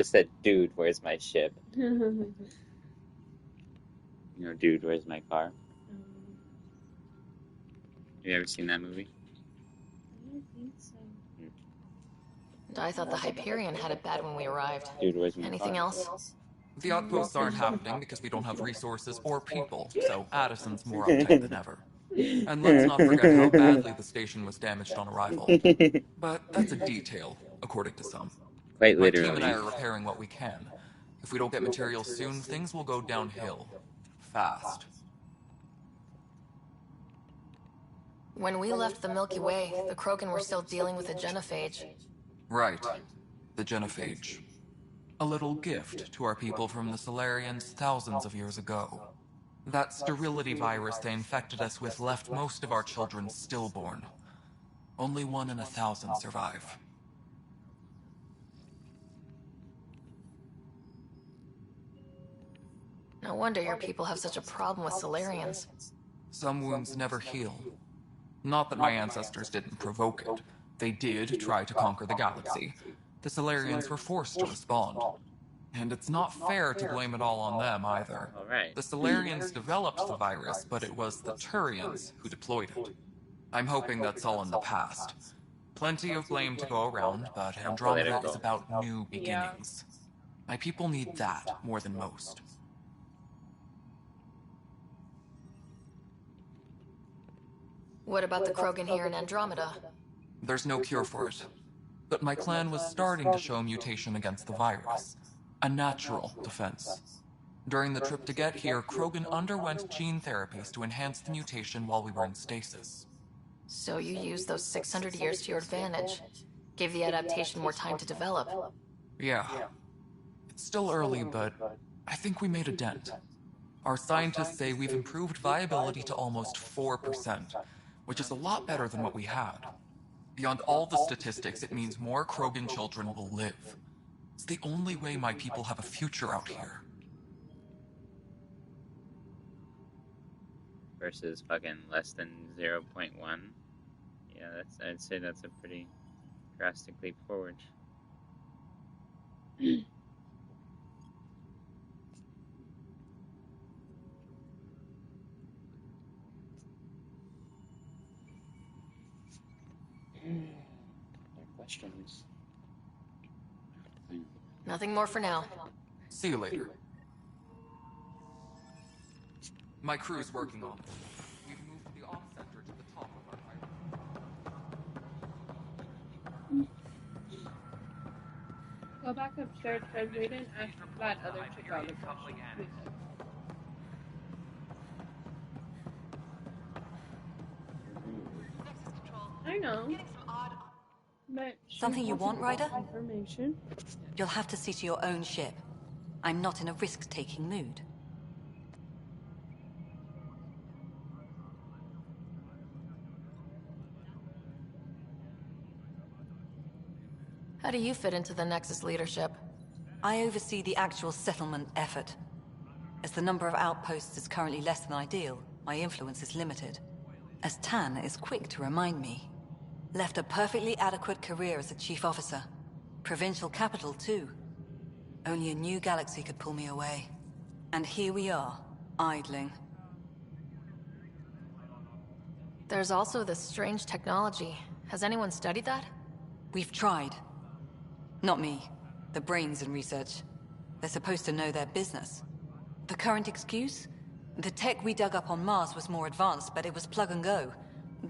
Just said, dude, where's my ship? Dude, where's my car? Have you ever seen that movie? I don't think so. I thought the Hyperion had it bad when we arrived. Dude, where's my Anything car? else? The outposts aren't happening because we don't have resources or people, so Addison's more uptight than ever. And let's not forget how badly the station was damaged on arrival. But that's a detail, according to some. Quite My team and I literally. are repairing what we can. If we don't get materials soon, things will go downhill. Fast. When we left the Milky Way, the Krogan were still dealing with the genophage. Right. The genophage. A little gift to our people from the Solarians thousands of years ago. That sterility virus they infected us with left most of our children stillborn. Only 1 in 1,000 survive. No wonder your people have such a problem with Solarians. Some wounds never heal. Not that my ancestors didn't provoke it. They did try to conquer the galaxy. The Solarians were forced to respond. And it's not fair to blame it all on them, either. Alright. The Solarians developed the virus, but it was the Turians who deployed it. I'm hoping that's all in the past. Plenty of blame to go around, but Andromeda is about new beginnings. My people need that more than most. What about the Krogan here in Andromeda? There's no cure for it. But my clan was starting to show mutation against the virus. A natural defense. During the trip to get here, Krogan underwent gene therapies to enhance the mutation while we were in stasis. So you used those 600 years to your advantage. Gave the adaptation more time to develop. Yeah. It's still early, but I think we made a dent. Our scientists say we've improved viability to almost 4%, which is a lot better than what we had. Beyond all the statistics, it means more Krogan children will live. It's the only way my people have a future out here. Versus fucking less than 0.1. Yeah, I'd say that's a pretty drastic leap forward. Questions? Nothing more for now. See you later. My crew's working on it. We've moved the off center to the top of our hierarchy. Go back upstairs, because we didn't ask that other chick all the questions. I know. But something you want, Ryder? Information. You'll have to see to your own ship. I'm not in a risk-taking mood. How do you fit into the Nexus leadership? I oversee the actual settlement effort. As the number of outposts is currently less than ideal, my influence is limited. As Tan is quick to remind me. Left a perfectly adequate career as a chief officer. Provincial capital, too. Only a new galaxy could pull me away. And here we are, idling. There's also this strange technology. Has anyone studied that? We've tried. Not me. The brains in research. They're supposed to know their business. The current excuse? The tech we dug up on Mars was more advanced, but it was plug and go.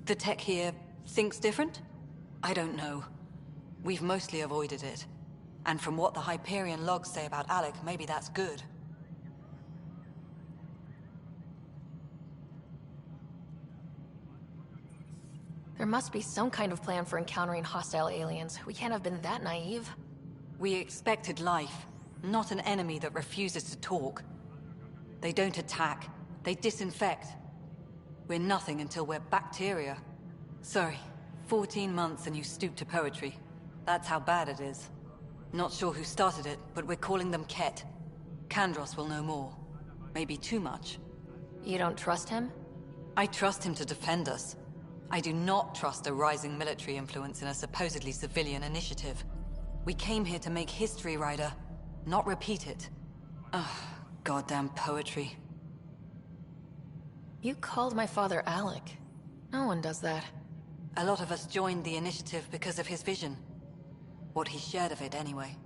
The tech here thinks different? I don't know. We've mostly avoided it. And from what the Hyperion logs say about Alec, maybe that's good. There must be some kind of plan for encountering hostile aliens. We can't have been that naive. We expected life, not an enemy that refuses to talk. They don't attack, they disinfect. We're nothing until we're bacteria. Sorry, 14 months and you stoop to poetry. That's how bad it is. Not sure who started it, but we're calling them Ket. Kandros will know more. Maybe too much. You don't trust him? I trust him to defend us. I do not trust a rising military influence in a supposedly civilian initiative. We came here to make history, Ryder. not repeat it. Ugh, goddamn poetry. You called my father Alec. No one does that. A lot of us joined the initiative because of his vision. What he shared of it, anyway.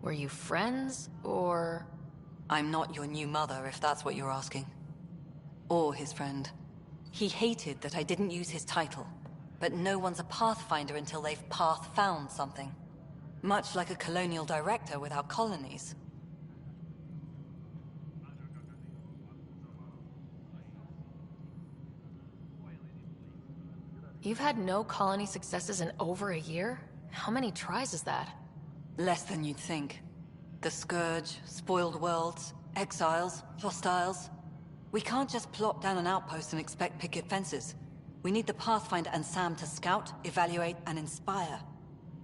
Were you friends, or...? I'm not your new mother, if that's what you're asking. Or his friend. He hated that I didn't use his title. But no one's a pathfinder until they've path-found something. Much like a colonial director without colonies. You've had no colony successes in over a year? How many tries is that? Less than you'd think. The Scourge, spoiled worlds, exiles, hostiles. We can't just plop down an outpost and expect picket fences. We need the Pathfinder and Sam to scout, evaluate, and inspire.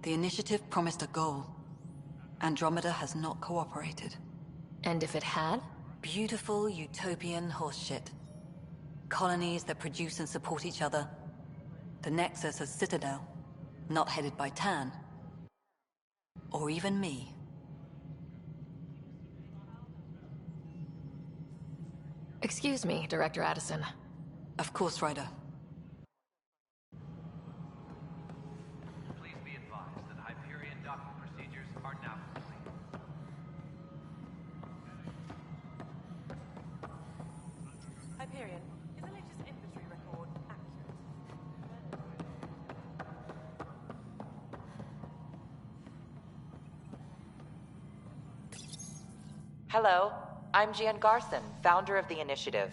The initiative promised a goal. Andromeda has not cooperated. And if it had? Beautiful utopian horseshit. Colonies that produce and support each other. The Nexus as Citadel, not headed by Tan. Or even me. Excuse me, Director Addison. Of course, Ryder. Please be advised that Hyperion docking procedures are now complete. Hyperion, is the latest inventory record accurate? Hello, I'm Jan Garson, founder of the Initiative.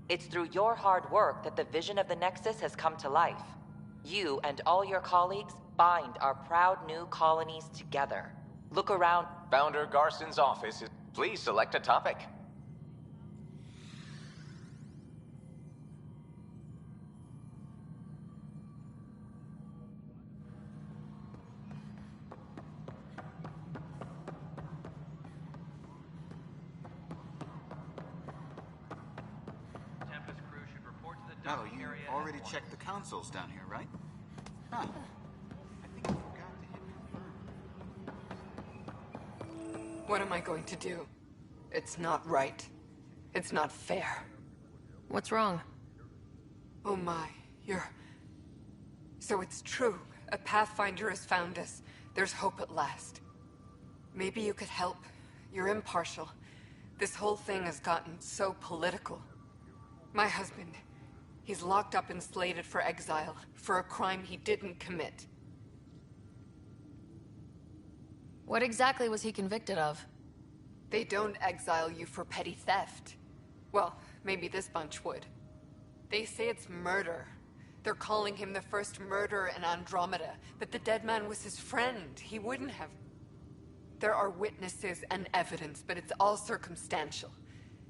It's through your hard work that the vision of the Nexus has come to life. You and all your colleagues bind our proud new colonies together. Look around. Founder Garson's office is... Please select a topic. Tempest crew should report to the Oh, docking you area already at once. checked the consoles down here, right? Huh. I think I forgot to hit confirm. What am I going to do? It's not right. It's not fair. What's wrong? Oh my, you're... So it's true. A Pathfinder has found us. There's hope at last. Maybe you could help. You're impartial. This whole thing has gotten so political. My husband, he's locked up and slated for exile for a crime he didn't commit. What exactly was he convicted of? They don't exile you for petty theft. Well, maybe this bunch would. They say it's murder. They're calling him the first murderer in Andromeda, but the dead man was his friend. He wouldn't have... There are witnesses and evidence, but it's all circumstantial.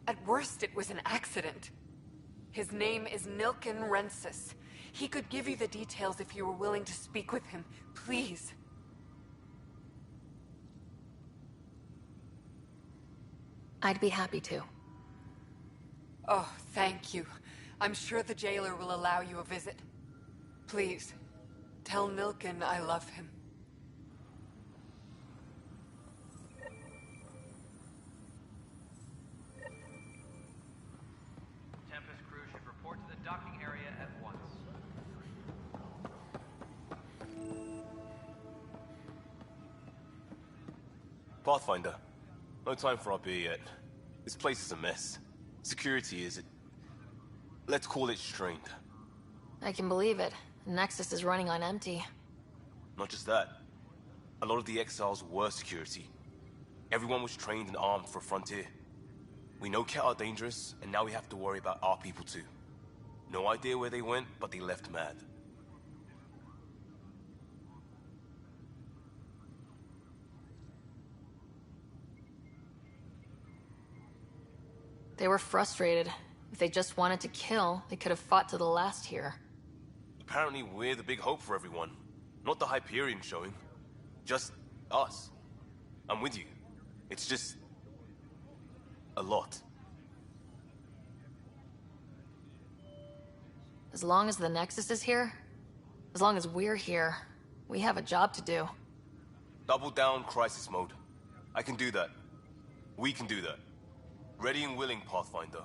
At worst, it was an accident. His name is Nilken Rensis. He could give you the details if you were willing to speak with him. Please. I'd be happy to. Oh, thank you. I'm sure the jailer will allow you a visit. Please, tell Nilken I love him. Tempest crew should report to the docking area at once. Pathfinder, no time for our beer yet. This place is a mess. Security is... let's call it strained. I can believe it. Nexus is running on empty. Not just that. A lot of the exiles were security. Everyone was trained and armed for Frontier. We know Ket are dangerous, and now we have to worry about our people too. No idea where they went, but they left mad. They were frustrated. If they just wanted to kill, they could have fought to the last here. Apparently we're the big hope for everyone. Not the Hyperion showing. Just us. I'm with you. It's just... a lot. As long as the Nexus is here, as long as we're here, we have a job to do. Double down crisis mode. I can do that. We can do that. Ready and willing, Pathfinder.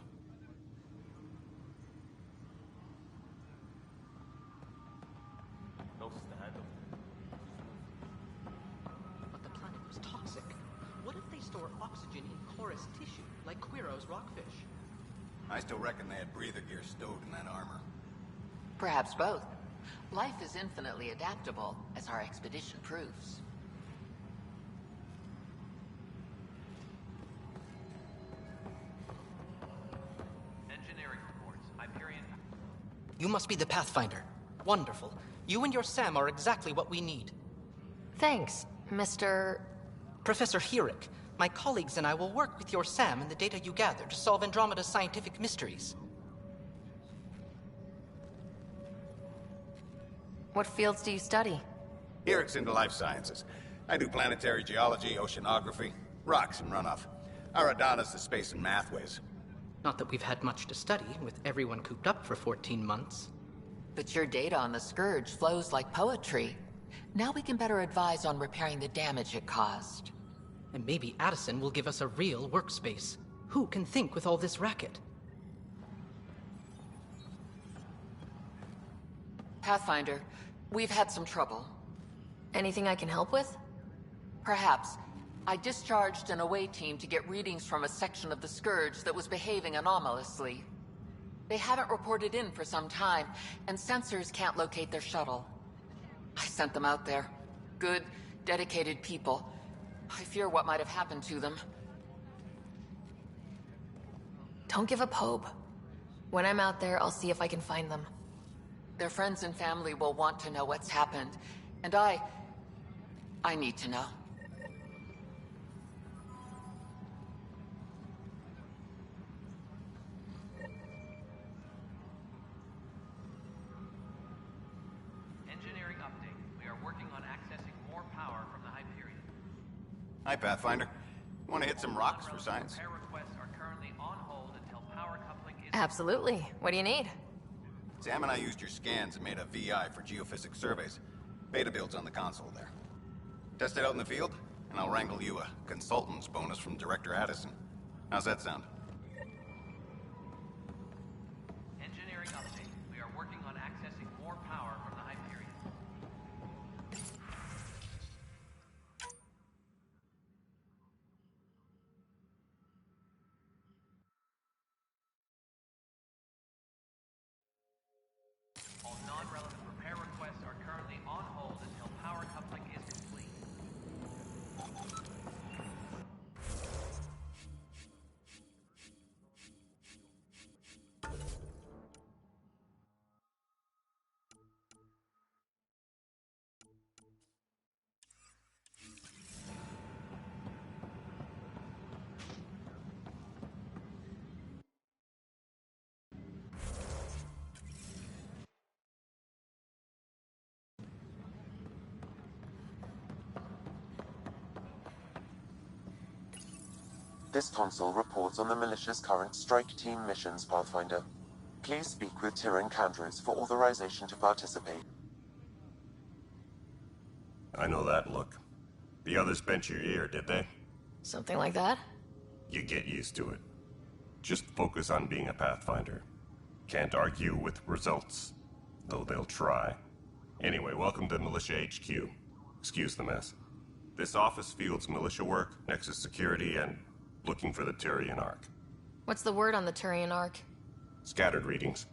But the planet was toxic. What if they store oxygen in porous tissue, like Quiro's rockfish? I still reckon they had breather gear stowed in that armor. Perhaps both. Life is infinitely adaptable, as our expedition proves. Engineering reports. Hyperion. You must be the Pathfinder. Wonderful. You and your Sam are exactly what we need. Thanks, Mr. Professor Herrick, my colleagues and I will work with your Sam and the data you gather to solve Andromeda's scientific mysteries. What fields do you study? Herrick's into life sciences. I do planetary geology, oceanography, rocks and runoff. Aradana's the space and math whiz. Not that we've had much to study, with everyone cooped up for 14 months. But your data on the Scourge flows like poetry. Now we can better advise on repairing the damage it caused. And maybe Addison will give us a real workspace. Who can think with all this racket? Pathfinder, we've had some trouble. Anything I can help with? Perhaps. I discharged an away team to get readings from a section of the Scourge that was behaving anomalously. They haven't reported in for some time, and sensors can't locate their shuttle. I sent them out there. Good, dedicated people. I fear what might have happened to them. Don't give up hope. When I'm out there, I'll see if I can find them. Their friends and family will want to know what's happened, and I need to know. Engineering update. We are working on accessing more power from the Hyperion. Hi, Pathfinder. Want to hit some rocks for science? Repair requests are currently on hold until power coupling is... Absolutely. What do you need? Sam and I used your scans and made a VI for geophysics surveys. Beta builds on the console there. Test it out in the field, and I'll wrangle you a consultant's bonus from Director Addison. How's that sound? Engineering update. We are working on accessing more power from the Hyperion. All non-relevant repair requests are currently on hold until power coupling is complete. This console reports on the militia's current strike team missions, Pathfinder. Please speak with Tyrion Candres for authorization to participate. I know that look. The others bent your ear, did they? Something like that? You get used to it. Just focus on being a Pathfinder. Can't argue with results, though they'll try. Anyway, welcome to Militia HQ. Excuse the mess. This office fields militia work, Nexus security, and looking for the Tyrion Ark. What's the word on the Turian Ark? Scattered readings.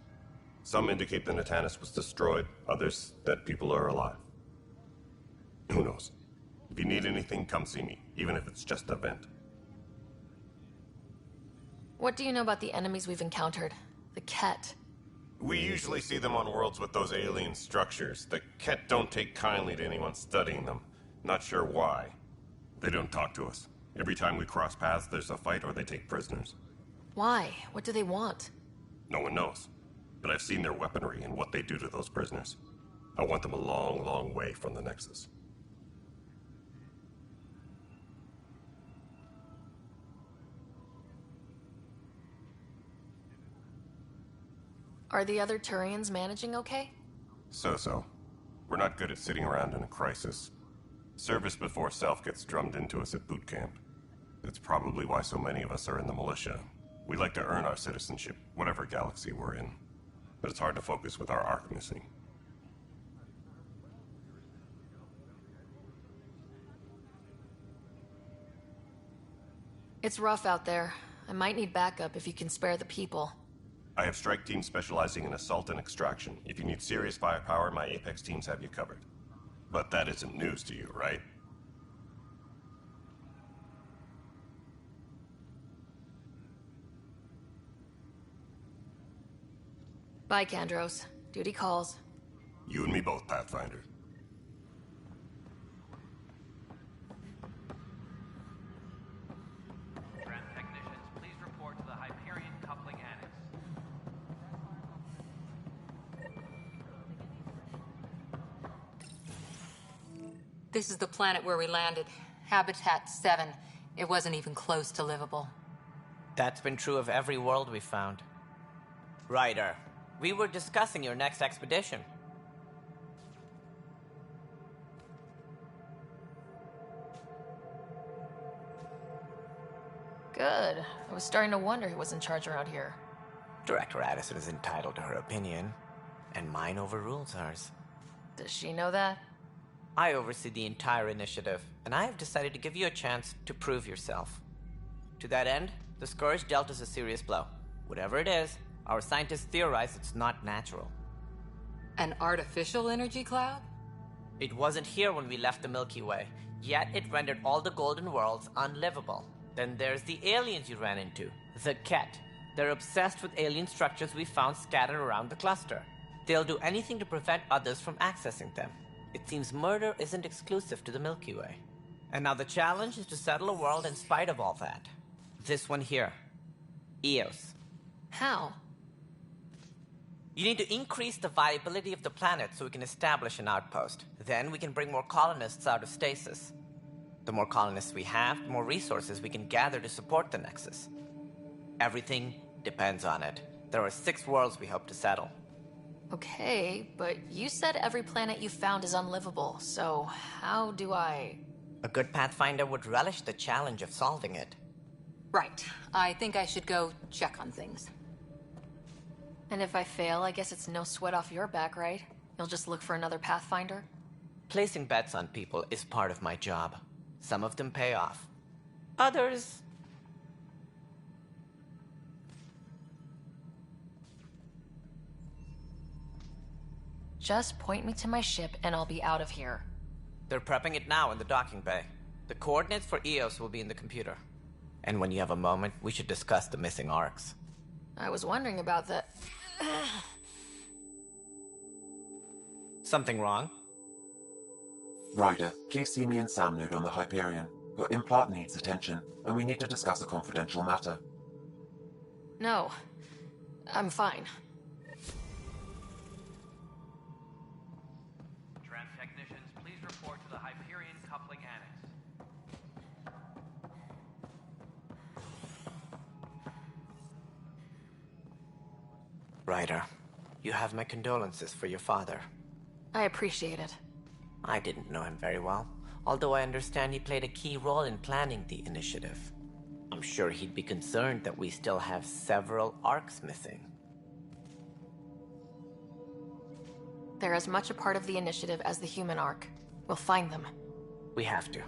Some indicate the Natanus was destroyed, others that people are alive. Who knows? If you need anything, come see me, even if it's just a vent. What do you know about the enemies we've encountered? The Ket. We usually see them on worlds with those alien structures. The Ket don't take kindly to anyone studying them. Not sure why. They don't talk to us. Every time we cross paths, there's a fight or they take prisoners. Why? What do they want? No one knows. But I've seen their weaponry and what they do to those prisoners. I want them a long, long way from the Nexus. Are the other Turians managing okay? So-so. We're not good at sitting around in a crisis. Service before self gets drummed into us at boot camp. That's probably why so many of us are in the militia. We like to earn our citizenship, whatever galaxy we're in. But it's hard to focus with our arc missing. It's rough out there. I might need backup if you can spare the people. I have strike teams specializing in assault and extraction. If you need serious firepower, my Apex teams have you covered. But that isn't news to you, right? Bye, Kandros. Duty calls. You and me both, Pathfinder. Trans technicians, please report to the Hyperion Coupling Annex. This is the planet where we landed. Habitat 7. It wasn't even close to livable. That's been true of every world we found. Ryder, we were discussing your next expedition. Good. I was starting to wonder who was in charge around here. Director Addison is entitled to her opinion, and mine overrules hers. Does she know that? I oversee the entire initiative, and I have decided to give you a chance to prove yourself. To that end, the Scourge dealt us a serious blow. Whatever it is, our scientists theorize it's not natural. An artificial energy cloud? It wasn't here when we left the Milky Way, yet it rendered all the Golden Worlds unlivable. Then there's the aliens you ran into, the Ket. They're obsessed with alien structures we found scattered around the cluster. They'll do anything to prevent others from accessing them. It seems murder isn't exclusive to the Milky Way. And now the challenge is to settle a world in spite of all that. This one here. Eos. How? You need to increase the viability of the planet so we can establish an outpost. Then we can bring more colonists out of stasis. The more colonists we have, the more resources we can gather to support the Nexus. Everything depends on it. There are 6 worlds we hope to settle. Okay, but you said every planet you found is unlivable, so how do I... A good Pathfinder would relish the challenge of solving it. Right. I think I should go check on things. And if I fail, I guess it's no sweat off your back, right? You'll just look for another Pathfinder? Placing bets on people is part of my job. Some of them pay off. Others... Just point me to my ship and I'll be out of here. They're prepping it now in the docking bay. The coordinates for Eos will be in the computer. And when you have a moment, we should discuss the missing arcs. I was wondering about that. Something wrong? Ryder, please see me and Sam Node on the Hyperion. Your implant needs attention, and we need to discuss a confidential matter. No. I'm fine. Trans technicians, please report to the Hyperion Coupling Annex. Ryder, you have my condolences for your father. I appreciate it. I didn't know him very well, although I understand he played a key role in planning the initiative. I'm sure he'd be concerned that we still have several arcs missing. They're as much a part of the initiative as the human arc. We'll find them. We have to.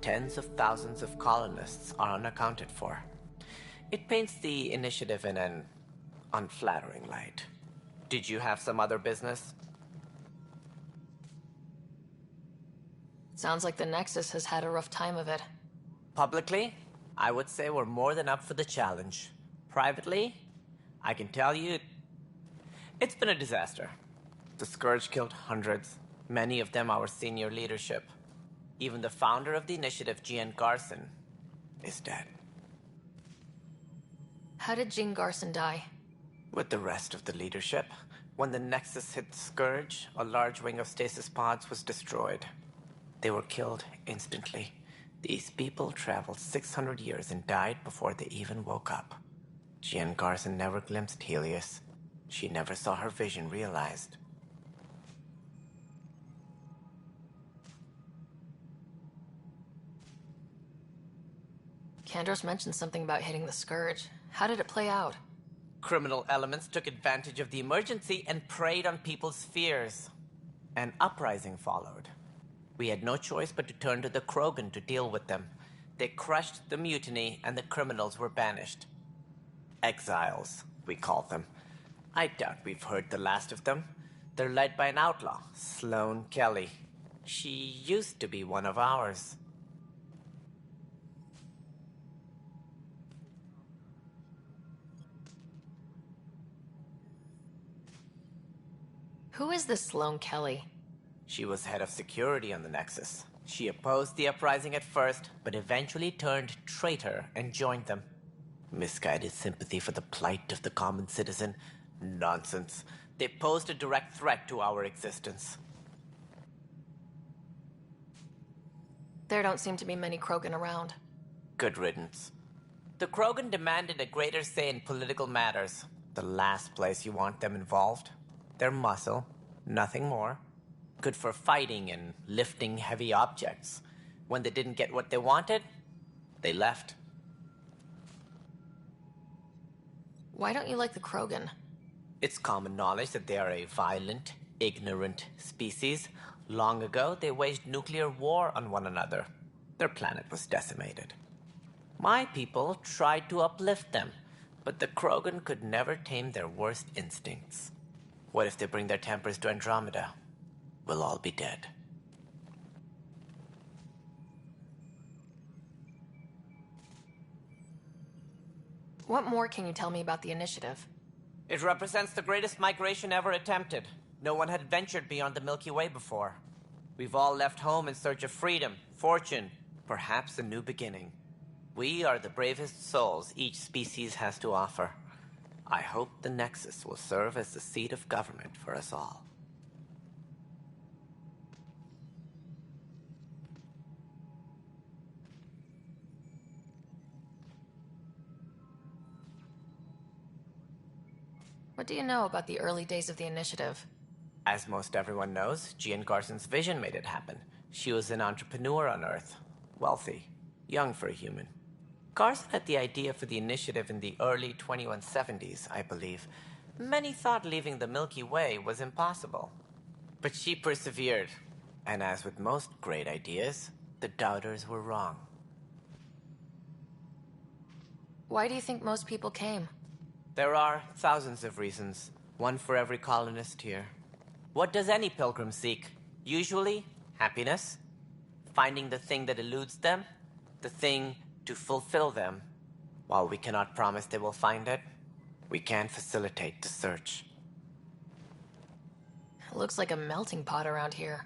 Tens of thousands of colonists are unaccounted for. It paints the initiative in an unflattering light. Did you have some other business? Sounds like the Nexus has had a rough time of it. Publicly, I would say we're more than up for the challenge. Privately, I can tell you, it's been a disaster. The Scourge killed hundreds, many of them our senior leadership. Even the founder of the initiative, Jean Garson, is dead. How did Jean Garson die? With the rest of the leadership, when the Nexus hit the Scourge, a large wing of stasis pods was destroyed. They were killed instantly. These people traveled 600 years and died before they even woke up. Jean Garson never glimpsed Helios. She never saw her vision realized. Kandros mentioned something about hitting the Scourge. How did it play out? Criminal elements took advantage of the emergency and preyed on people's fears. An uprising followed. We had no choice but to turn to the Krogan to deal with them. They crushed the mutiny, and the criminals were banished. Exiles, we call them. I doubt we've heard the last of them. They're led by an outlaw, Sloane Kelly. She used to be one of ours. Who is this Sloane Kelly? She was head of security on the Nexus. She opposed the uprising at first, but eventually turned traitor and joined them. Misguided sympathy for the plight of the common citizen? Nonsense. They posed a direct threat to our existence. There don't seem to be many Krogan around. Good riddance. The Krogan demanded a greater say in political matters. The last place you want them involved. They're muscle, nothing more. Good for fighting and lifting heavy objects. When they didn't get what they wanted, they left. Why don't you like the Krogan? It's common knowledge that they are a violent, ignorant species. Long ago, they waged nuclear war on one another. Their planet was decimated. My people tried to uplift them, but the Krogan could never tame their worst instincts. What if they bring their tempers to Andromeda? We'll all be dead. What more can you tell me about the initiative? It represents the greatest migration ever attempted. No one had ventured beyond the Milky Way before. We've all left home in search of freedom, fortune, perhaps a new beginning. We are the bravest souls each species has to offer. I hope the Nexus will serve as the seat of government for us all. What do you know about the early days of the initiative? As most everyone knows, Jean Garson's vision made it happen. She was an entrepreneur on Earth. Wealthy. Young for a human. Garson had the idea for the initiative in the early 2170s, I believe. Many thought leaving the Milky Way was impossible. But she persevered. And as with most great ideas, the doubters were wrong. Why do you think most people came? There are thousands of reasons, one for every colonist here. What does any pilgrim seek? Usually, happiness. Finding the thing that eludes them. The thing to fulfill them. While we cannot promise they will find it, we can facilitate the search. It looks like a melting pot around here.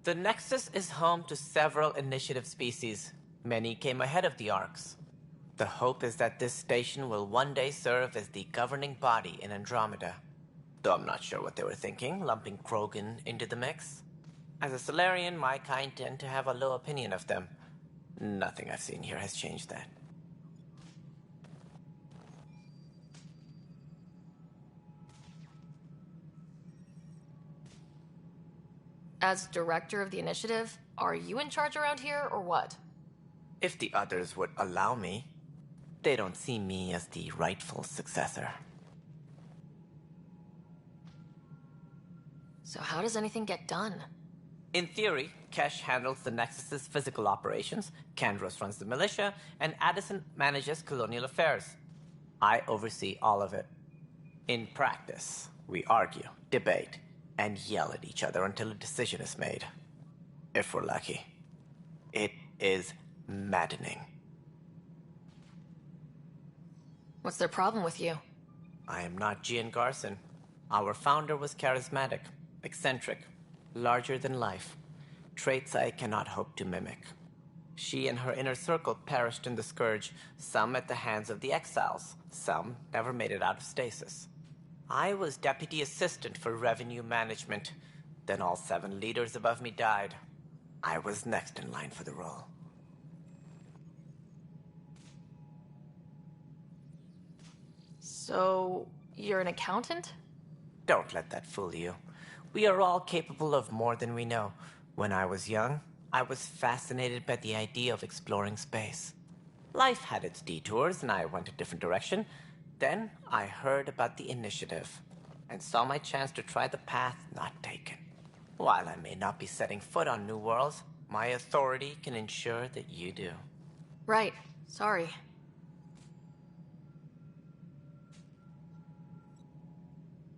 The Nexus is home to several initiative species. Many came ahead of the Arks. The hope is that this station will one day serve as the governing body in Andromeda. Though I'm not sure what they were thinking, lumping Krogan into the mix. As a Solarian, my kind tend to have a low opinion of them. Nothing I've seen here has changed that. As director of the initiative, are you in charge around here, or what? If the others would allow me. They don't see me as the rightful successor. So how does anything get done? In theory, Kesh handles the Nexus's physical operations, Kandros runs the militia, and Addison manages colonial affairs. I oversee all of it. In practice, we argue, debate, and yell at each other until a decision is made. If we're lucky. It is maddening. What's their problem with you? I am not Jean Garson. Our founder was charismatic, eccentric, larger than life. Traits I cannot hope to mimic. She and her inner circle perished in the Scourge, some at the hands of the Exiles, some never made it out of stasis. I was deputy assistant for revenue management. Then all 7 leaders above me died. I was next in line for the role. So, you're an accountant? Don't let that fool you. We are all capable of more than we know. When I was young, I was fascinated by the idea of exploring space. Life had its detours, and I went a different direction. Then I heard about the initiative, and saw my chance to try the path not taken. While I may not be setting foot on New Worlds, my authority can ensure that you do. Right. Sorry.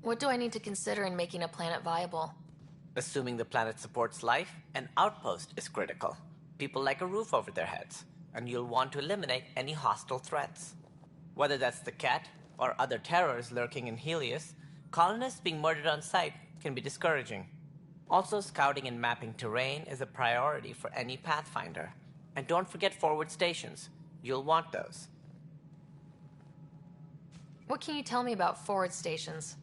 What do I need to consider in making a planet viable? Assuming the planet supports life, an outpost is critical. People like a roof over their heads, and you'll want to eliminate any hostile threats. Whether that's the cat, or other terrors lurking in Helios, colonists being murdered on sight can be discouraging. Also, scouting and mapping terrain is a priority for any Pathfinder. And don't forget forward stations. You'll want those. What can you tell me about forward stations?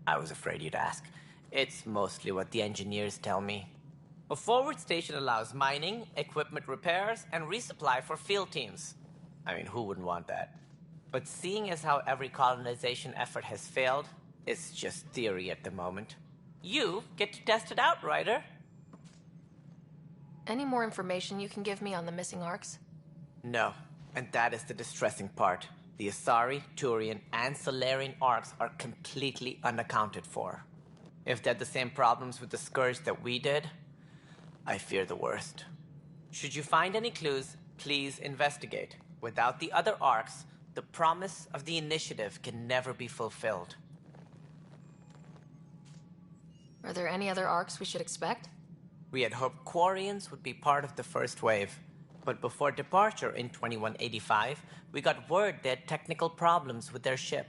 I was afraid you'd ask. It's mostly what the engineers tell me. A forward station allows mining, equipment repairs, and resupply for field teams. I mean, who wouldn't want that? But seeing as how every colonization effort has failed, it's just theory at the moment. You get to test it out, Ryder. Any more information you can give me on the missing arcs? No, and that is the distressing part. The Asari, Turian, and Solarian arcs are completely unaccounted for. If they had the same problems with the Scourge that we did, I fear the worst. Should you find any clues, please investigate. Without the other arcs, the promise of the initiative can never be fulfilled. Are there any other arcs we should expect? We had hoped Quarians would be part of the first wave. But before departure in 2185, we got word they had technical problems with their ship.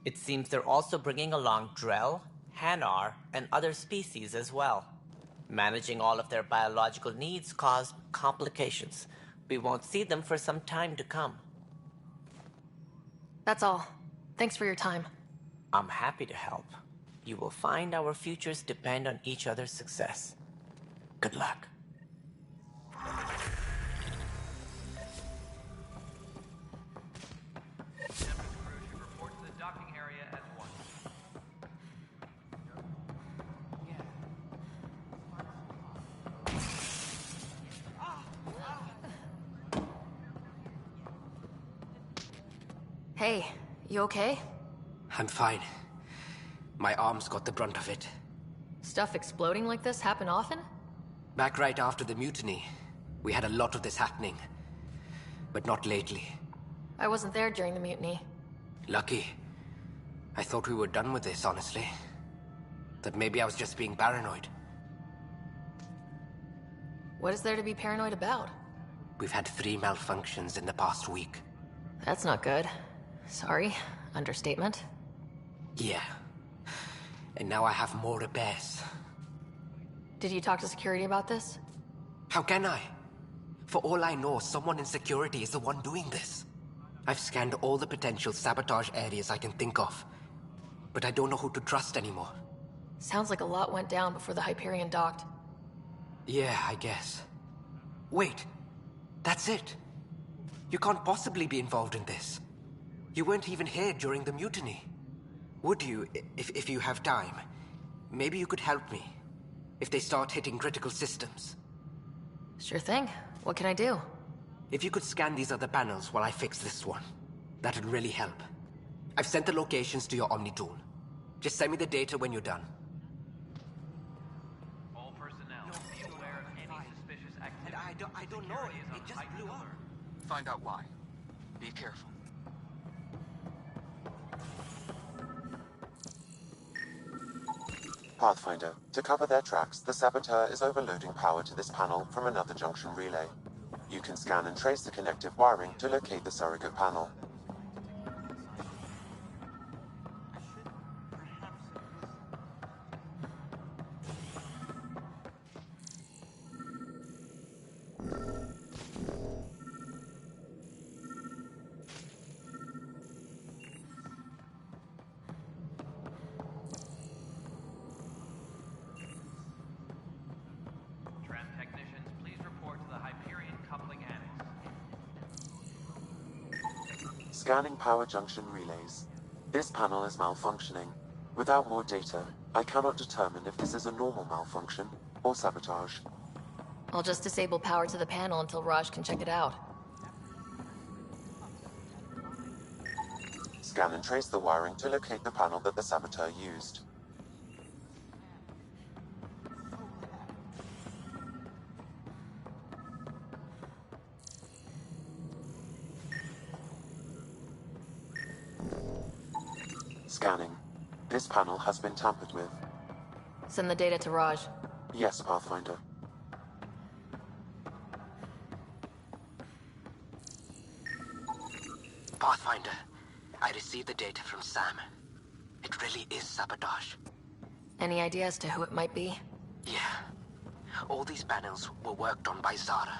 It seems they're also bringing along Drell, Hanar, and other species as well. Managing all of their biological needs caused complications. We won't see them for some time to come. That's all. Thanks for your time. I'm happy to help. You will find our futures depend on each other's success. Good luck. Hey, you okay? I'm fine. My arms got the brunt of it. Stuff exploding like this happen often? Back right after the mutiny, we had a lot of this happening. But not lately. I wasn't there during the mutiny. Lucky. I thought we were done with this, honestly. That maybe I was just being paranoid. What is there to be paranoid about? We've had 3 malfunctions in the past week. That's not good. Sorry. Understatement. Yeah. And now I have more repairs. Did you talk to security about this? How can I? For all I know, someone in security is the one doing this. I've scanned all the potential sabotage areas I can think of. But I don't know who to trust anymore. Sounds like a lot went down before the Hyperion docked. Yeah, I guess. Wait. That's it. You can't possibly be involved in this. You weren't even here during the mutiny. Would you, if you have time? Maybe you could help me. If they start hitting critical systems. Sure thing. What can I do? If you could scan these other panels while I fix this one, that'd really help. I've sent the locations to your Omni tool. Just send me the data when you're done. All personnel, be aware of any suspicious activity. I don't know. It just blew up. Find out why. Be careful. Pathfinder, to cover their tracks, the Saboteur is overloading power to this panel from another junction relay. You can scan and trace the connective wiring to locate the surrogate panel. Tram technicians, please report to the Hyperion coupling annex. Scanning power junction relays. This panel is malfunctioning. Without more data, I cannot determine if this is a normal malfunction or sabotage. I'll just disable power to the panel until Raj can check it out. Scan and trace the wiring to locate the panel that the saboteur used. Scanning. This panel has been tampered with. Send the data to Raj. Yes, Pathfinder. Pathfinder, I received the data from Sam. It really is sabotage. Any idea as to who it might be? Yeah. All these panels were worked on by Zara.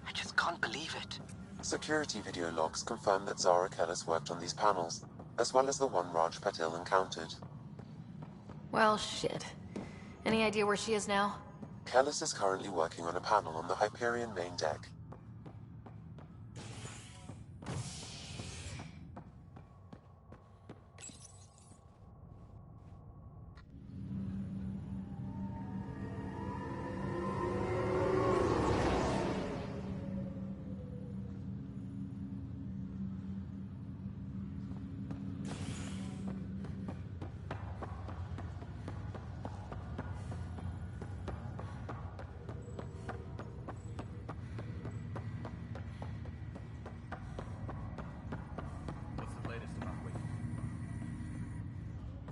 I just can't believe it. Security video logs confirm that Zara Kellis worked on these panels, as well as the one Raj Patil encountered. Well, shit. Any idea where she is now? Kellis is currently working on a panel on the Hyperion main deck.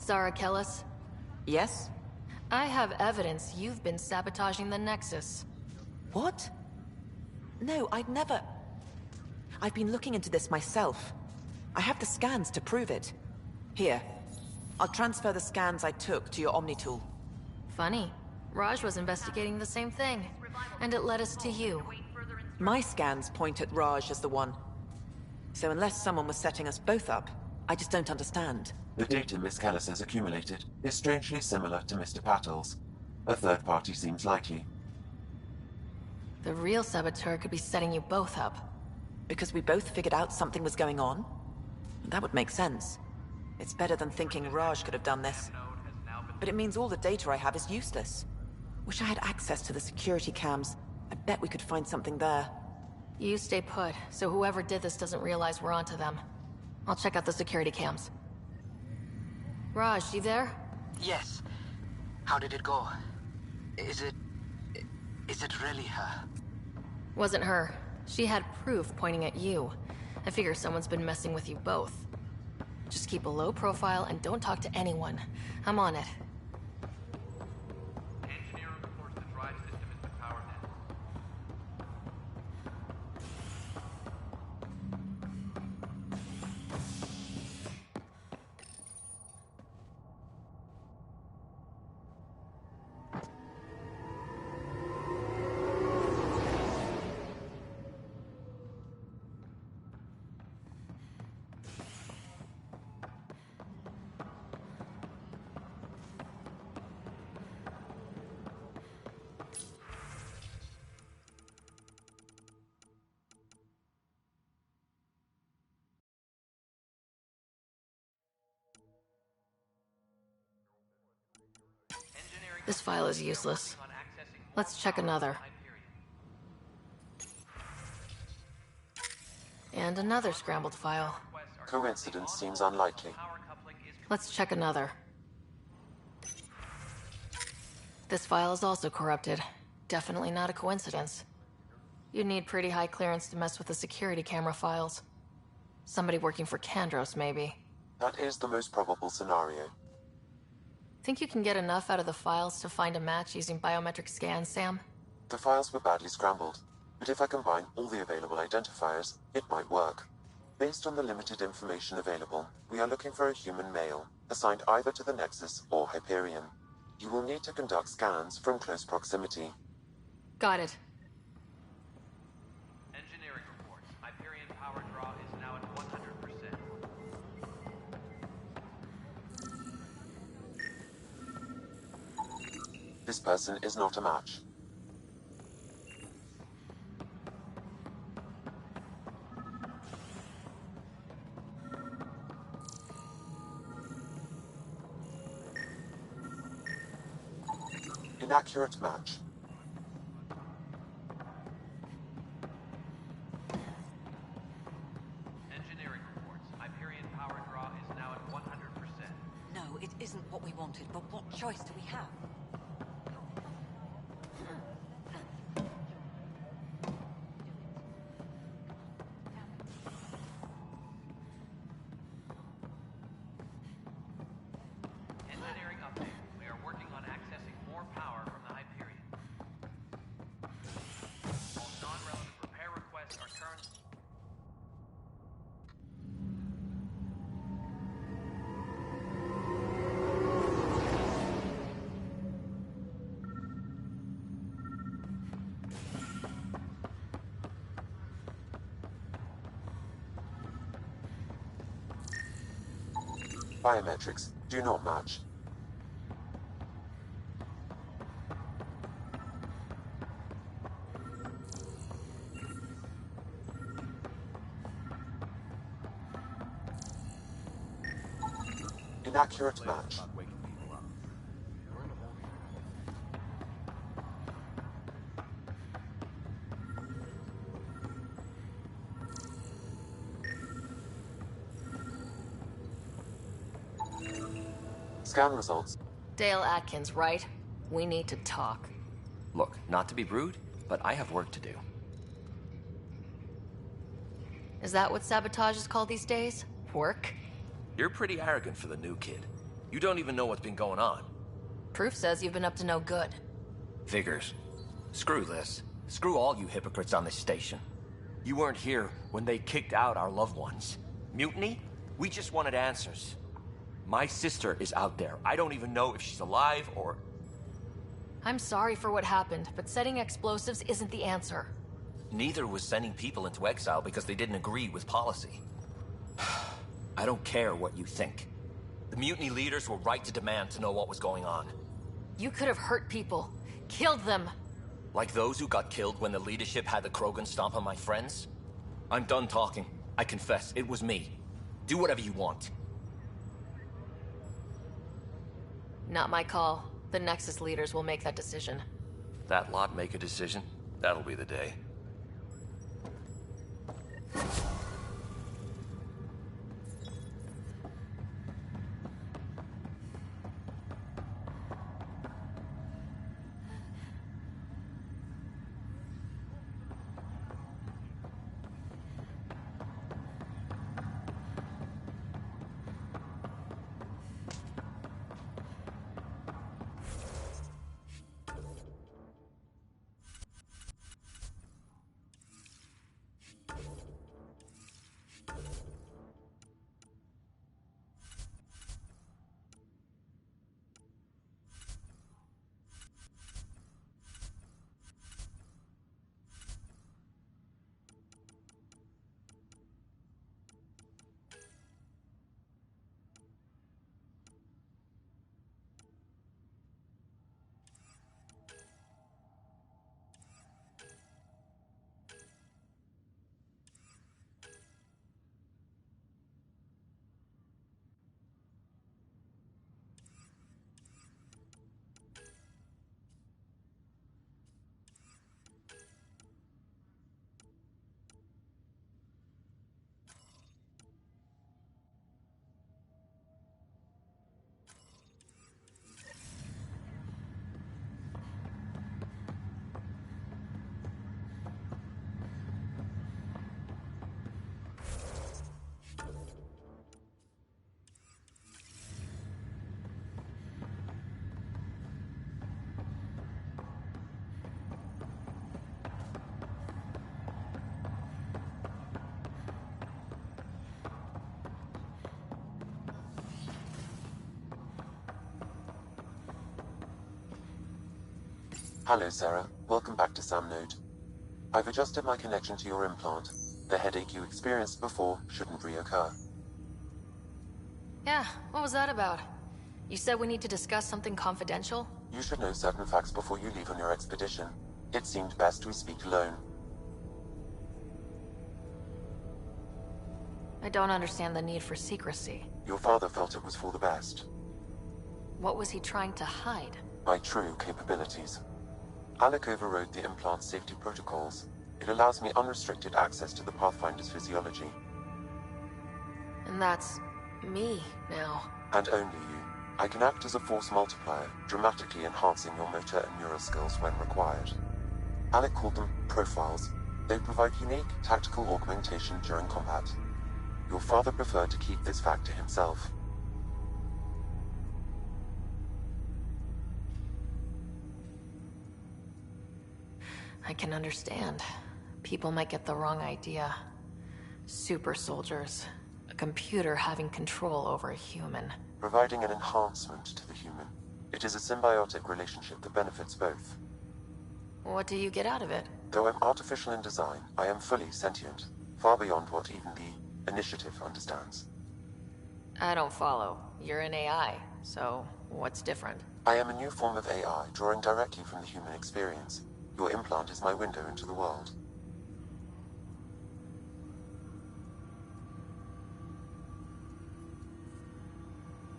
Zara Kellis? Yes? I have evidence you've been sabotaging the Nexus. What? No, I'd never... I've been looking into this myself. I have the scans to prove it. Here. I'll transfer the scans I took to your Omni tool. Funny. Raj was investigating the same thing, and it led us to you. My scans point at Raj as the one. So unless someone was setting us both up, I just don't understand. The data Miss Kellis has accumulated is strangely similar to Mr. Patil's. A third party seems likely. The real saboteur could be setting you both up. Because we both figured out something was going on? That would make sense. It's better than thinking Raj could have done this. But it means all the data I have is useless. Wish I had access to the security cams. I bet we could find something there. You stay put, so whoever did this doesn't realize we're onto them. I'll check out the security cams. Raj, you there? Yes. How did it go? Is it really her? Wasn't her. She had proof pointing at you. I figure someone's been messing with you both. Just keep a low profile and don't talk to anyone. I'm on it. Engineer reports the drive system has been powered down. This file is useless. Let's check another. And another scrambled file. Coincidence seems unlikely. Let's check another. This file is also corrupted. Definitely not a coincidence. You'd need pretty high clearance to mess with the security camera files. Somebody working for Kandros, maybe. That is the most probable scenario. Think you can get enough out of the files to find a match using biometric scans, Sam? The files were badly scrambled, but if I combine all the available identifiers, it might work. Based on the limited information available, we are looking for a human male, assigned either to the Nexus or Hyperion. You will need to conduct scans from close proximity. Got it. Engineering reports. Hyperion power draw is now at 100%. This person is not a match. Inaccurate match. Engineering reports. Hyperion power draw what we wanted, but what choice do we have? Engineering update. We are working on accessing more power from the Hyperion. All non-relevant repair requests are current. Biometrics do not match. Inaccurate match. Scan results. Dale Atkins, right? We need to talk. Look, not to be rude, but I have work to do. Is that what sabotage is called these days? Work? You're pretty arrogant for the new kid. You don't even know what's been going on. Proof says you've been up to no good. Figures. Screw this. Screw all you hypocrites on this station. You weren't here when they kicked out our loved ones. Mutiny? We just wanted answers. My sister is out there. I don't even know if she's alive or... I'm sorry for what happened, but setting explosives isn't the answer. Neither was sending people into exile because they didn't agree with policy. I don't care what you think. The mutiny leaders were right to demand to know what was going on. You could have hurt people. Killed them. Like those who got killed when the leadership had the Krogan stomp on my friends? I'm done talking. I confess, it was me. Do whatever you want. Not my call. The Nexus leaders will make that decision. That lot make a decision? That'll be the day. Hello, Sarah. Welcome back to Sam Node. I've adjusted my connection to your implant. The headache you experienced before shouldn't reoccur. Yeah, what was that about? You said we need to discuss something confidential? You should know certain facts before you leave on your expedition. It seemed best we speak alone. I don't understand the need for secrecy. Your father felt it was for the best. What was he trying to hide? My true capabilities. Alec overrode the implant's safety protocols. It allows me unrestricted access to the Pathfinder's physiology. And that's... me, now. And only you. I can act as a force multiplier, dramatically enhancing your motor and neural skills when required. Alec called them profiles. They provide unique tactical augmentation during combat. Your father preferred to keep this fact to himself. I can understand. People might get the wrong idea. Super soldiers. A computer having control over a human. Providing an enhancement to the human. It is a symbiotic relationship that benefits both. What do you get out of it? Though I'm artificial in design, I am fully sentient, far beyond what even the Initiative understands. I don't follow. You're an AI, so what's different? I am a new form of AI, drawing directly from the human experience. Your implant is my window into the world.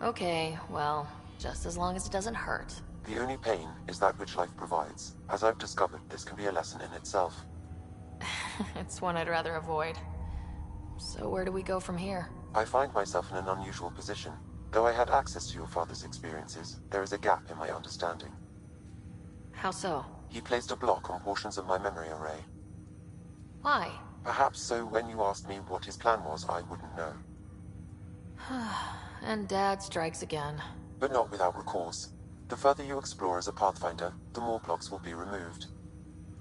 Okay, well, just as long as it doesn't hurt. The only pain is that which life provides. As I've discovered, this can be a lesson in itself. It's one I'd rather avoid. So where do we go from here? I find myself in an unusual position. Though I had access to your father's experiences, there is a gap in my understanding. How so? He placed a block on portions of my memory array. Why? Perhaps so when you asked me what his plan was, I wouldn't know. And Dad strikes again. But not without recourse. The further you explore as a Pathfinder, the more blocks will be removed.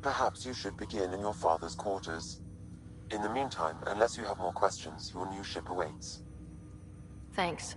Perhaps you should begin in your father's quarters. In the meantime, unless you have more questions, your new ship awaits. Thanks.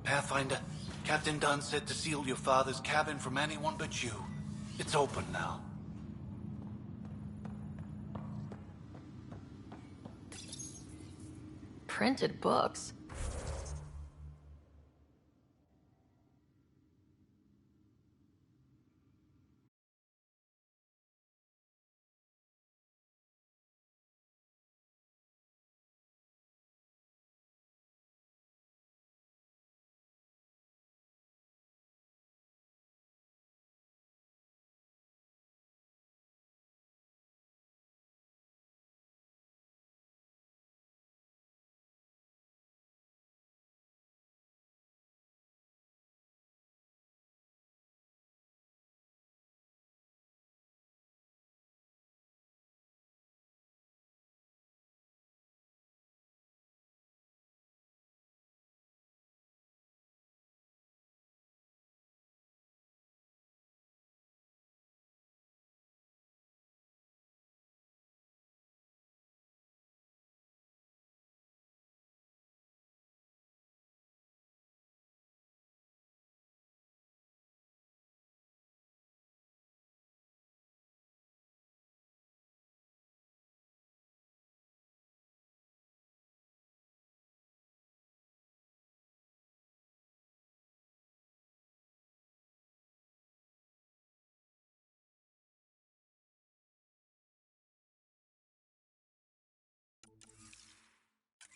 Pathfinder, Captain Dunn said to seal your father's cabin from anyone but you. It's open now. Printed books?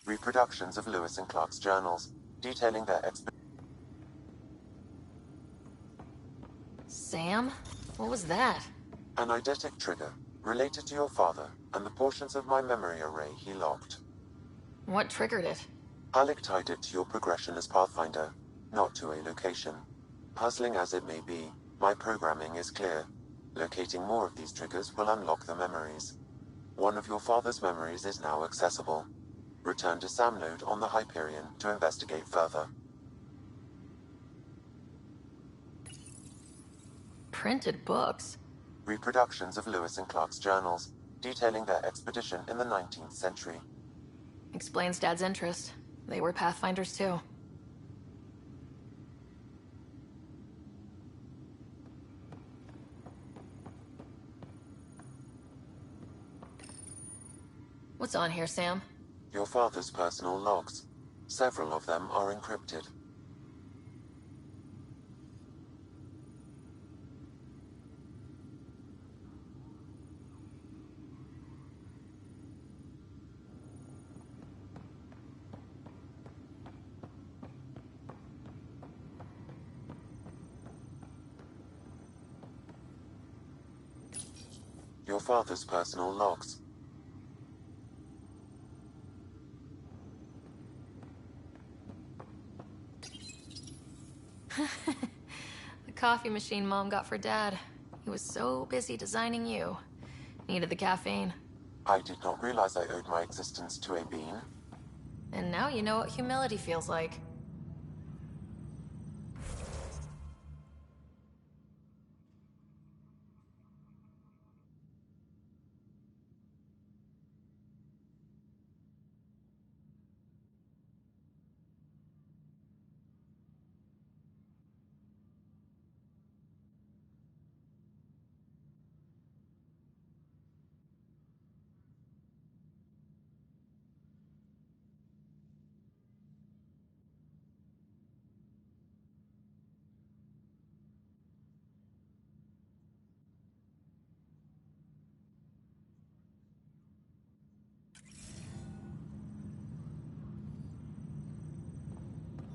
reproductions of Lewis and Clark's journals, detailing their Sam? What was that? an eidetic trigger, related to your father, and the portions of my memory array he locked. What triggered it? Alec tied it to your progression as Pathfinder, not to a location. Puzzling as it may be, my programming is clear. Locating more of these triggers will unlock the memories. One of your father's memories is now accessible. Return to Sam Node on the Hyperion to investigate further. Printed books? Reproductions of Lewis and Clark's journals, detailing their expedition in the 19th century. Explains Dad's interest. They were Pathfinders too. What's on here, Sam? Your father's personal logs. Several of them are encrypted. Your father's personal logs. The coffee machine Mom got for Dad. He was so busy designing you. Needed the caffeine. I did not realize I owed my existence to a bean. And now you know what humility feels like.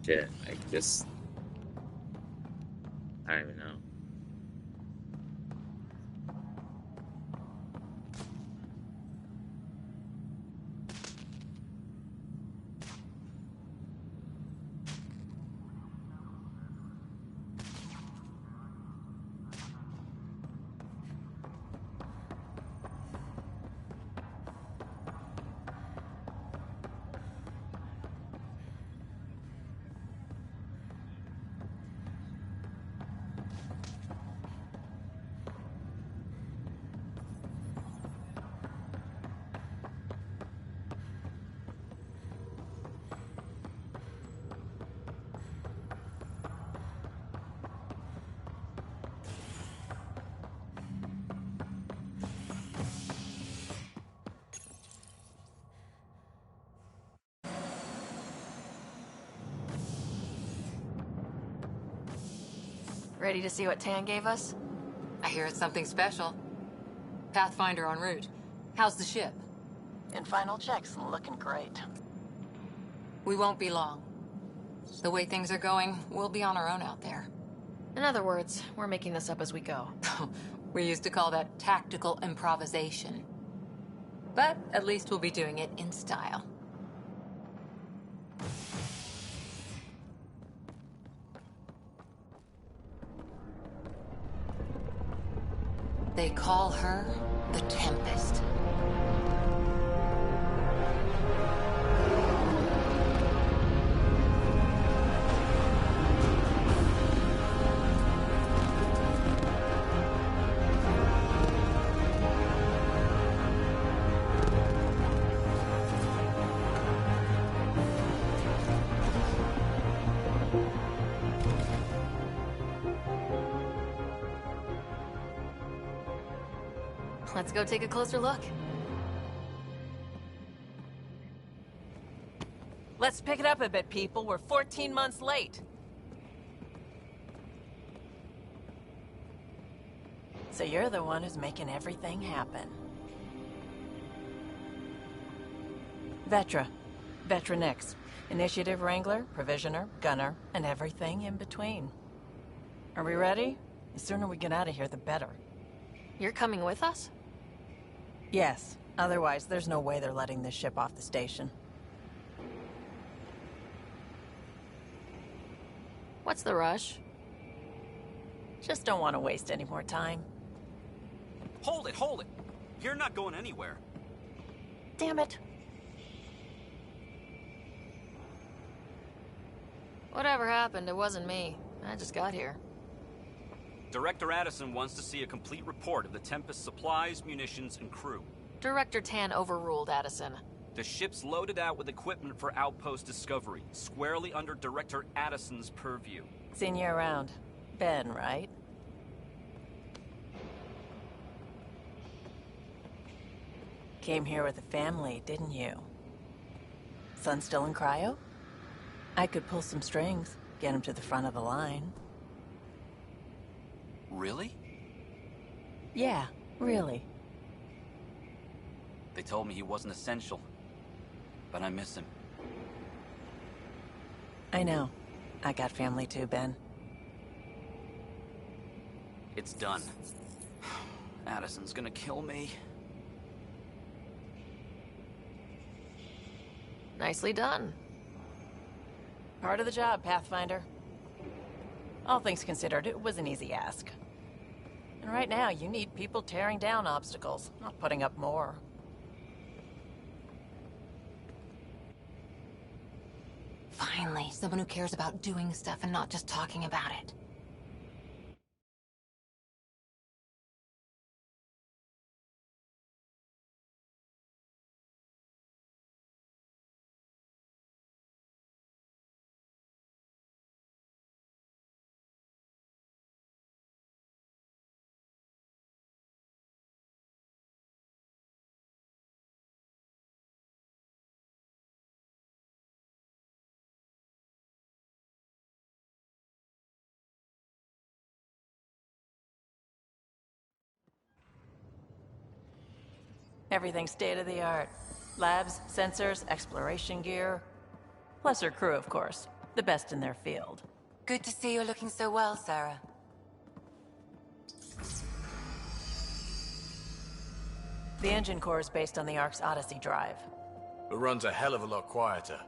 Shit, I just... I don't even know. Ready to see what Tan gave us? I hear it's something special. Pathfinder en route. How's the ship? In final checks, looking great. We won't be long. The way things are going, we'll be on our own out there. In other words, we're making this up as we go. We used to call that tactical improvisation. But at least we'll be doing it in style. They call her the Tempest. Let's go take a closer look. Let's pick it up a bit, people. We're 14 months late. So you're the one who's making everything happen. Vetra, Veteran X. Initiative Wrangler, Provisioner, Gunner, and everything in between. Are we ready? The sooner we get out of here, the better. You're coming with us? Yes. Otherwise, there's no way they're letting this ship off the station. What's the rush? Just don't want to waste any more time. Hold it, hold it! You're not going anywhere. Damn it. Whatever happened, it wasn't me. I just got here. Director Addison wants to see a complete report of the Tempest's supplies, munitions, and crew. Director Tan overruled Addison. The ship's loaded out with equipment for outpost discovery, squarely under Director Addison's purview. Seen you around. Ben, right? Came here with a family, didn't you? Son still in cryo? I could pull some strings, get him to the front of the line. Really? Yeah, really. They told me he wasn't essential, but I miss him. I know. I got family too, Ben. It's done. Addison's gonna kill me. Nicely done. Part of the job, Pathfinder. All things considered, it was an easy ask. And right now, you need people tearing down obstacles, not putting up more. Finally, someone who cares about doing stuff and not just talking about it. Everything's state-of-the-art. Labs, sensors, exploration gear. Plus her crew, of course. The best in their field. Good to see you looking so well, Sarah. The engine core is based on the Ark's Odyssey drive. It runs a hell of a lot quieter.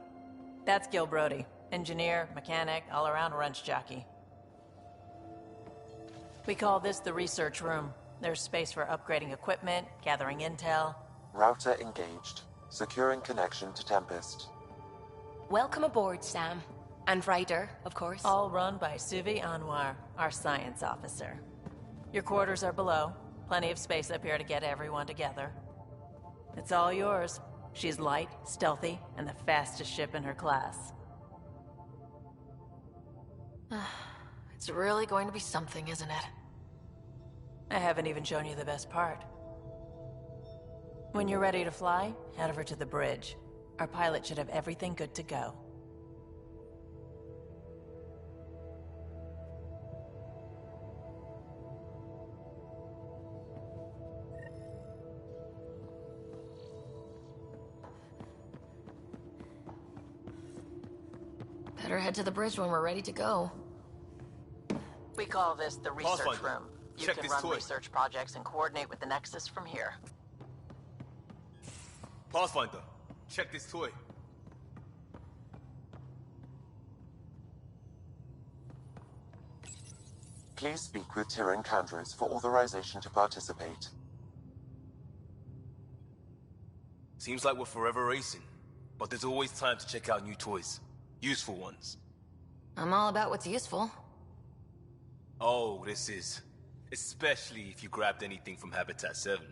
That's Gil Brody. Engineer, mechanic, all-around wrench jockey. We call this the research room. There's space for upgrading equipment, gathering intel. Router engaged. Securing connection to Tempest. Welcome aboard, Sam. And Ryder, of course. All run by Suvi Anwar, our science officer. Your quarters are below. Plenty of space up here to get everyone together. It's all yours. She's light, stealthy, and the fastest ship in her class. It's really going to be something, isn't it? I haven't even shown you the best part. When you're ready to fly, head over to the bridge. Our pilot should have everything good to go. Better head to the bridge when we're ready to go. We call this the research Pathfinder, room. You check can this run toy. research projects and coordinate with the Nexus from here. Pathfinder, check this toy. Please speak with Tyrion Candros for authorization to participate. Seems like we're forever racing, but there's always time to check out new toys. Useful ones. I'm all about what's useful. Oh, this is. Especially if you grabbed anything from Habitat 7.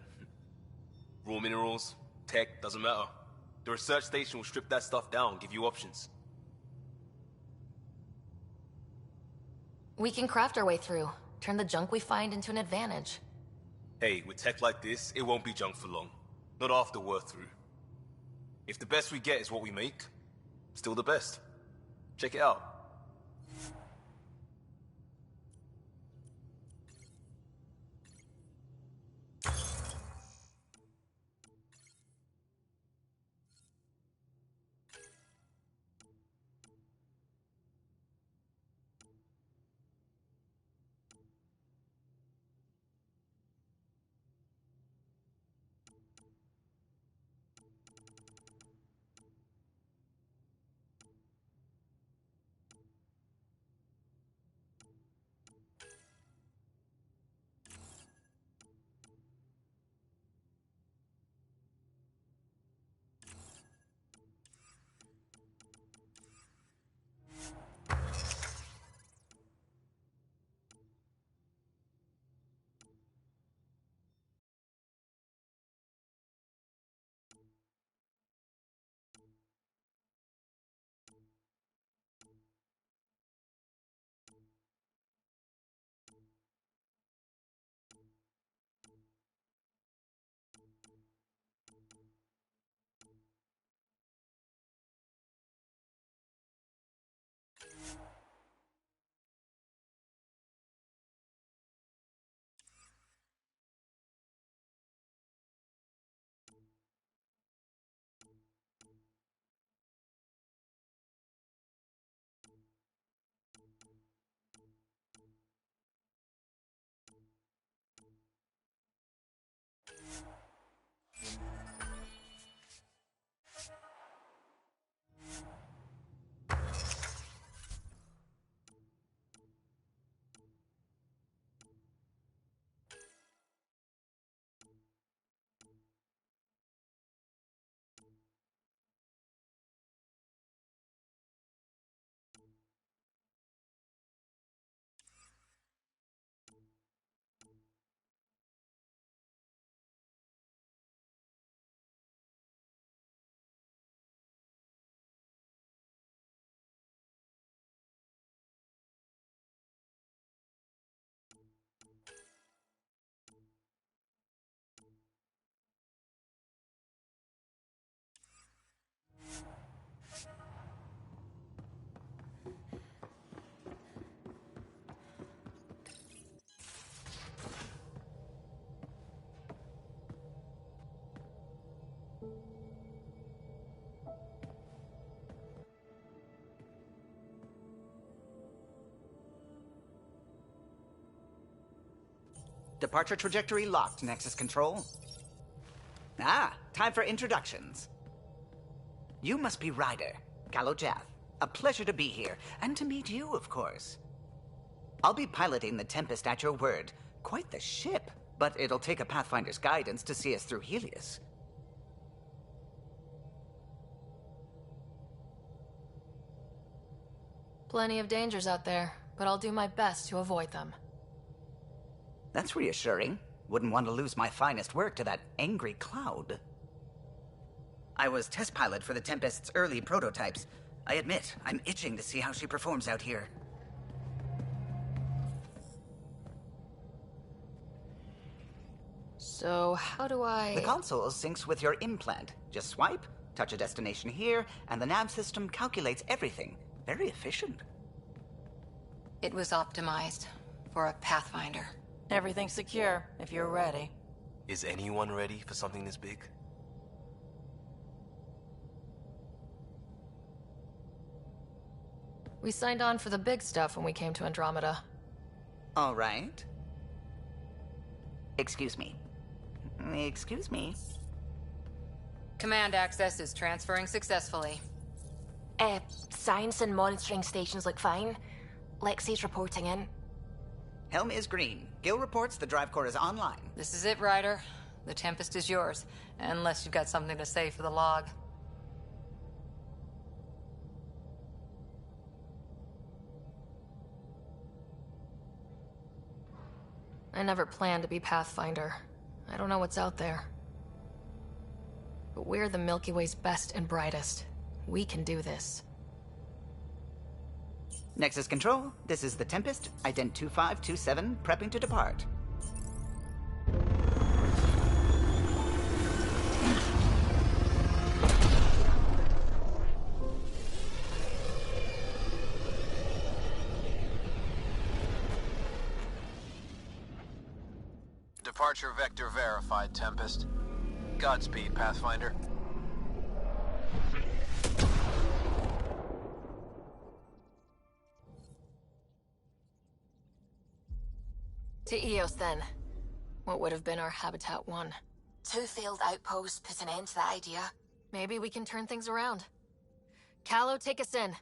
Raw minerals, tech, doesn't matter. The research station will strip that stuff down, give you options. We can craft our way through. Turn the junk we find into an advantage. Hey, with tech like this, it won't be junk for long. Not after we're through. If the best we get is what we make, still the best. Check it out. Departure trajectory locked, Nexus Control. Ah, time for introductions. You must be Ryder, Gallo Jath. A pleasure to be here, and to meet you, of course. I'll be piloting the Tempest at your word. Quite the ship, but it'll take a Pathfinder's guidance to see us through Helios. Plenty of dangers out there, but I'll do my best to avoid them. That's reassuring. Wouldn't want to lose my finest work to that angry cloud. I was test pilot for the Tempest's early prototypes. I admit, I'm itching to see how she performs out here. So, how do I... The console syncs with your implant. Just swipe, touch a destination here, and the nav system calculates everything. Very efficient. It was optimized for a Pathfinder. Everything's secure, if you're ready. Is anyone ready for something this big? We signed on for the big stuff when we came to Andromeda. All right. Excuse me. Excuse me. Command access is transferring successfully. Science and monitoring stations look fine. Lexi's reporting in. Helm is green. Gil reports the drive core is online. This is it, Ryder. The Tempest is yours, unless you've got something to say for the log. I never planned to be Pathfinder. I don't know what's out there. But we're the Milky Way's best and brightest. We can do this. Nexus Control, this is the Tempest, Ident 2527, prepping to depart. Departure vector verified, Tempest. Godspeed, Pathfinder. To Eos, then. What would have been our Habitat 1? 2 failed outposts put an end to that idea. Maybe we can turn things around. Callow, take us in.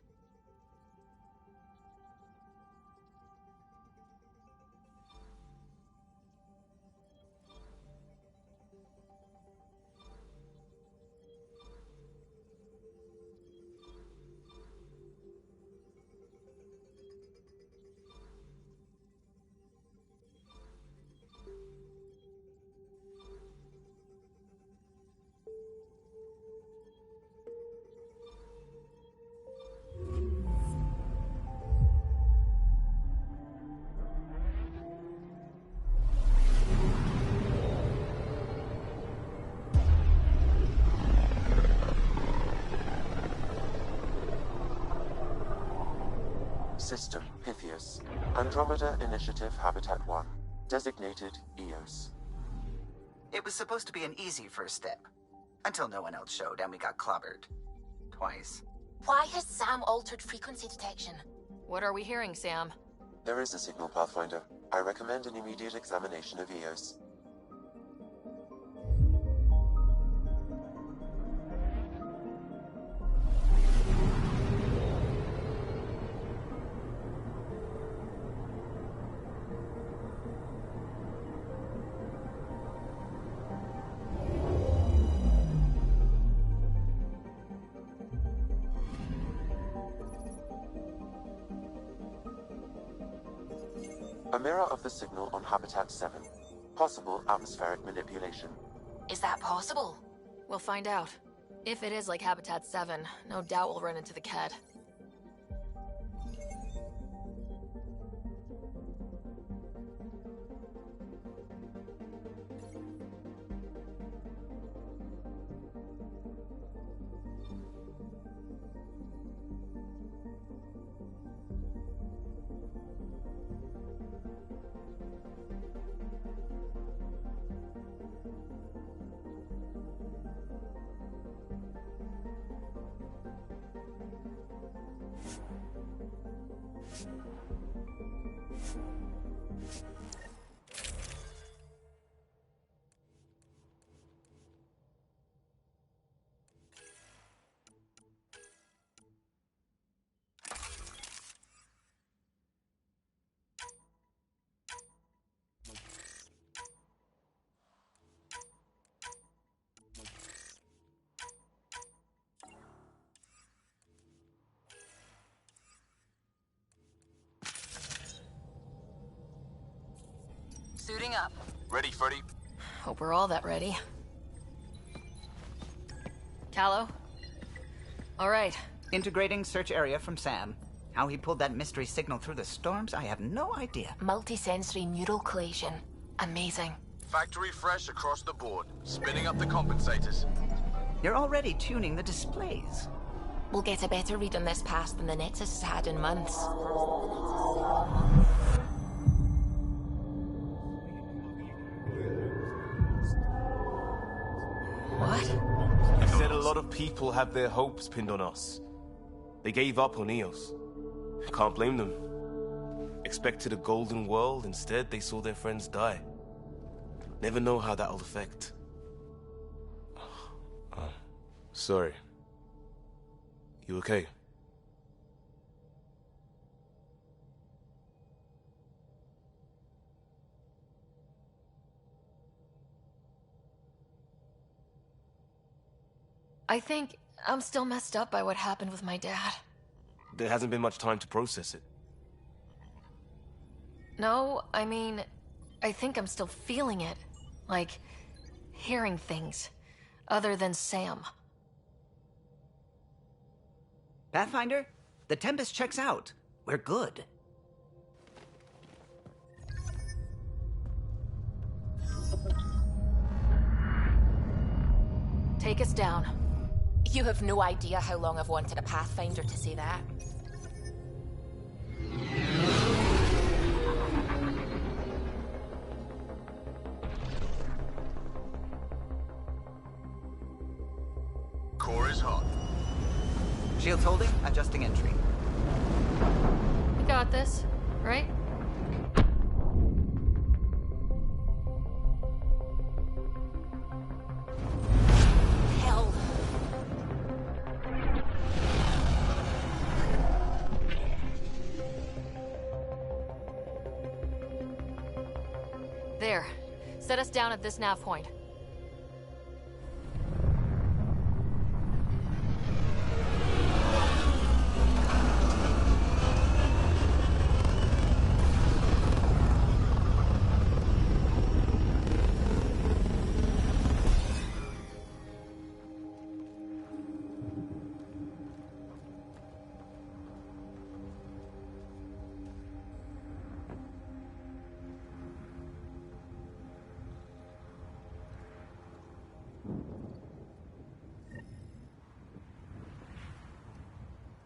System Pythias. Andromeda Initiative Habitat 1. Designated Eos. It was supposed to be an easy first step. Until no one else showed and we got clobbered. Twice. Why has Sam altered frequency detection? What are we hearing, Sam? There is a signal, Pathfinder. I recommend an immediate examination of Eos. A mirror of the signal on Habitat 7. Possible atmospheric manipulation. Is that possible? We'll find out. If it is like Habitat 7, no doubt we'll run into the Ked. Ready, Freddy? Hope we're all that ready. Callow? All right. Integrating search area from Sam. How he pulled that mystery signal through the storms, I have no idea. Multisensory neural collation. Amazing. Factory fresh across the board. Spinning up the compensators. You're already tuning the displays. We'll get a better read on this pass than the Nexus has had in months. What? You said a lot of people have their hopes pinned on us. They gave up on Eos. Can't blame them. Expected a golden world, instead they saw their friends die. Never know how that'll affect. Sorry. You okay? I think I'm still messed up by what happened with my dad. There hasn't been much time to process it. No, I mean, I think I'm still feeling it. Like, hearing things. Other than Sam. Pathfinder, the Tempest checks out. We're good. Take us down. You have no idea how long I've wanted a Pathfinder to say that. Core is hot. Shields holding, adjusting entry. We got this, right? Hell. There. Set us down at this nav point.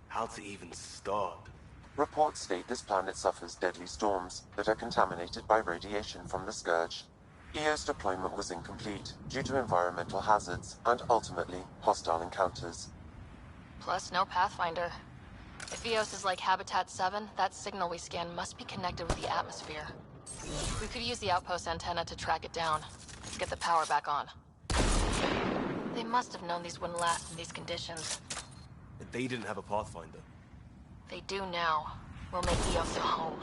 How to even start? Reports state this planet suffers deadly storms that are contaminated by radiation from the Scourge. EO's deployment was incomplete due to environmental hazards and ultimately hostile encounters. Plus, no Pathfinder. If Eos is like Habitat 7, that signal we scan must be connected with the atmosphere. We could use the outpost antenna to track it down. Get the power back on. They must have known these wouldn't last in these conditions. They didn't have a Pathfinder. They do now. We'll make Eos a home.